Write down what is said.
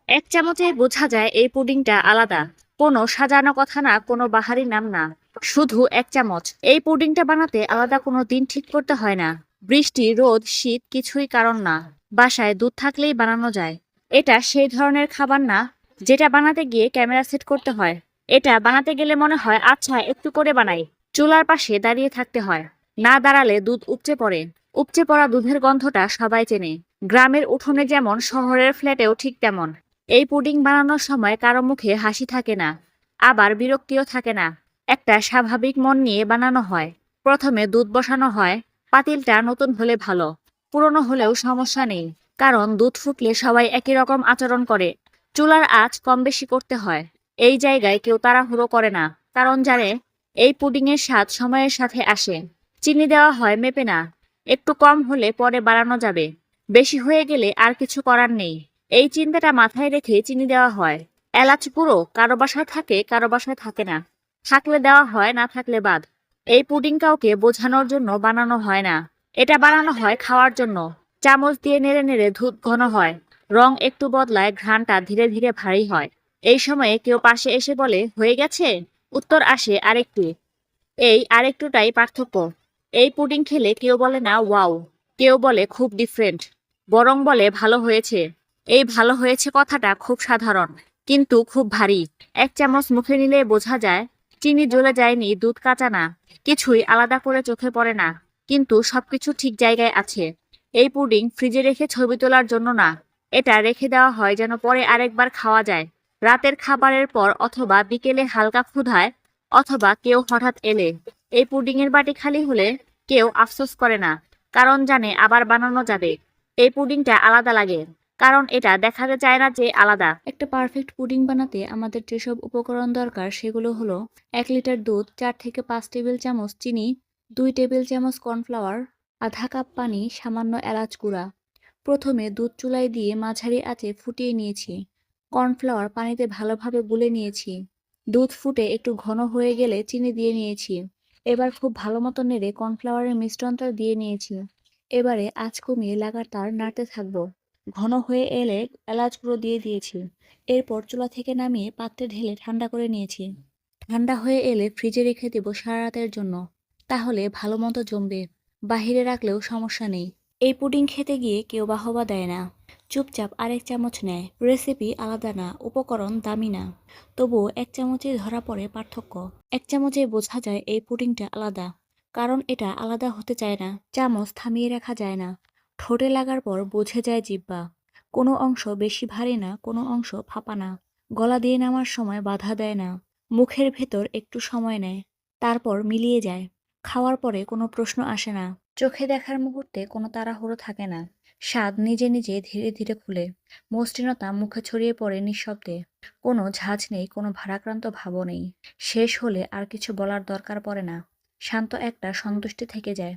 এক চামচেই বোঝা যায় এই পুডিংটা আলাদা। কোনো সাজানো কথা না, কোনো বাহারি নাম না, শুধু এক চামচ। এই পুডিংটা বানাতে আলাদা কোনো দিন ঠিক করতে হয় না। বৃষ্টি, রোদ, শীত কিছুই কারণ না। বাসায় দুধ থাকলেই বানানো যায়। এটা সেই ধরনের খাবার না যেটা বানাতে গিয়ে ক্যামেরা সেট করতে হয়। এটা বানাতে গেলে মনে হয় আচ্ছা একটু করে বানাই। চুলার পাশে দাঁড়িয়ে থাকতে হয়। না দাঁড়ালে দুধ উপচে পড়ে। উপচে পড়া দুধের গন্ধটা সবাই চেনে। গ্রামের উঠোনে যেমন, শহরের ফ্ল্যাটেও ঠিক তেমন। এই পুডিং বানানোর সময় কারো মুখে হাসি থাকে না, আবার বিরক্তিও থাকে না। একটা স্বাভাবিক মন নিয়ে বানানো হয়। প্রথমে দুধ বসানো হয়। পাতিলটা নতুন হলে ভালো, পুরনো হলেও সমস্যা নেই, কারণ দুধ ফুটলে সবাই একই রকম আচরণ করে। চুলার আঁচ কম বেশি করতে হয়। এই জায়গায় কেউ তাড়াহুড়ো করে না, কারণ জানে এই পুডিংয়ের স্বাদ সময়ের সাথে আসে। চিনি দেওয়া হয় মেপে না, একটু কম হলে পরে বাড়ানো যাবে, বেশি হয়ে গেলে আর কিছু করার নেই। এই চিন্তাটা মাথায় রেখে চিনি দেওয়া হয়। এলাচ গুঁড়ো কারো বাসায় থাকে, কারো বাসায় থাকে না। থাকলে দেওয়া হয়, না থাকলে বাদ। এই পুডিং কাউকে বোঝানোর জন্য বানানো হয় না, এটা বানানো হয় খাওয়ার জন্য। চামচ দিয়ে নেড়ে নেড়ে দুধ ঘন হয়, রং একটু বদলায়, ঘ্রাণটা ধীরে ধীরে ভারী হয়। এই সময়ে কেউ পাশে এসে বলে, হয়ে গেছে? উত্তর আসে, আরেকটু। এই আরেকটুটাই পার্থক্য। এই পুডিং খেলে কেউ বলে না ওয়াও, কেউ বলে খুব ডিফারেন্ট, বরং বলে ভালো হয়েছে। এই ভালো হয়েছে কথাটা খুব সাধারণ, কিন্তু খুব ভারী। এক চামচ মুখে নিলে বোঝা যায় চিনি জ্বলে যায়নি, দুধ কাঁচা না, কিছুই আলাদা করে চোখে পড়ে না, কিন্তু সবকিছু ঠিক জায়গায় আছে। এই পুডিং ফ্রিজে রেখে ছবি তোলার জন্য না, এটা রেখে দেওয়া হয় যেন পরে আরেকবার খাওয়া যায়। রাতের খাবারের পর, অথবা বিকেলে হালকা ক্ষুধায়, অথবা কেউ হঠাৎ এলে। এই পুডিং এর বাটি খালি হলে কেউ আফসোস করে না, কারণ জানে আবার বানানো যাবে। এই পুডিংটা আলাদা লাগে, কারণ এটা দেখাতে চায় না যে আলাদা। একটা পারফেক্ট পুডিং বানাতে আমাদের যেসব উপকরণ দরকার সেগুলো হলো: 1 লিটার দুধ, 4 থেকে 5 টেবিল চামচ চিনি, 2 টেবিল চামচ কর্নফ্লাওয়ার, আধা কাপ পানি, সামান্য এলাচ গুঁড়া। প্রথমে দুধ চুলায় দিয়ে মাঝারি আঁচে ফুটিয়ে নিয়েছি। কর্নফ্লাওয়ার পানিতে ভালোভাবে গুলে নিয়েছি। দুধ ফুটে একটু ঘন হয়ে গেলে চিনি দিয়ে নিয়েছি। এবার খুব ভালো মতো নেড়ে কর্নফ্লাওয়ারের মিশ্রণটা দিয়ে নিয়েছি। এবারে আঁচ কমিয়ে লাগাতার নাড়তে থাকবো। ঘন হয়ে এলে এলাচ গুঁড়ো দিয়ে দিয়েছি। এরপর চুলা থেকে নামিয়ে পাত্রে ঢেলে ঠান্ডা করে নিয়েছি। ঠান্ডা হয়ে এলে ফ্রিজে রেখে দেব সারা রাতের জন্য। তাহলে ভালো মতো জমবে। বাহিরে রাখলেও সমস্যা নেই। এই পুডিং খেতে গিয়ে কেউ বাহবা দেয় না, চুপচাপ আরেক চামচ নেয়। রেসিপি আলাদা না, উপকরণ দামি না, তবুও এক চামচে ধরা পড়ে পার্থক্য। এক চামচে বোঝা যায় এই পুডিংটা আলাদা, কারণ এটা আলাদা হতে চায় না। চামচ থামিয়ে রাখা যায় না, ঠোঁটে লাগার পর বুঝে যায় জিহ্বা। কোনো অংশ বেশি ভারী না, কোনো অংশ ফাঁপা না। গলা দিয়ে নামার সময় বাধা দেয় না, মুখের ভেতর একটু সময় নেয়, তারপর মিলিয়ে যায়। খাওয়ার পরে কোনো প্রশ্ন আসে না, চোখে দেখার মুহূর্তে কোনো তাড়াহুড়ো থাকে না। স্বাদ নিজে নিজে ধীরে ধীরে খুলে, মসৃণতা মুখে ছড়িয়ে পড়ে নিঃশব্দে। কোনো ঝাঁজ নেই, কোনো ভারাক্রান্ত ভাবও নেই। শেষ হলে আর কিছু বলার দরকার পড়ে না, শান্ত একটা সন্তুষ্টি থেকে যায়।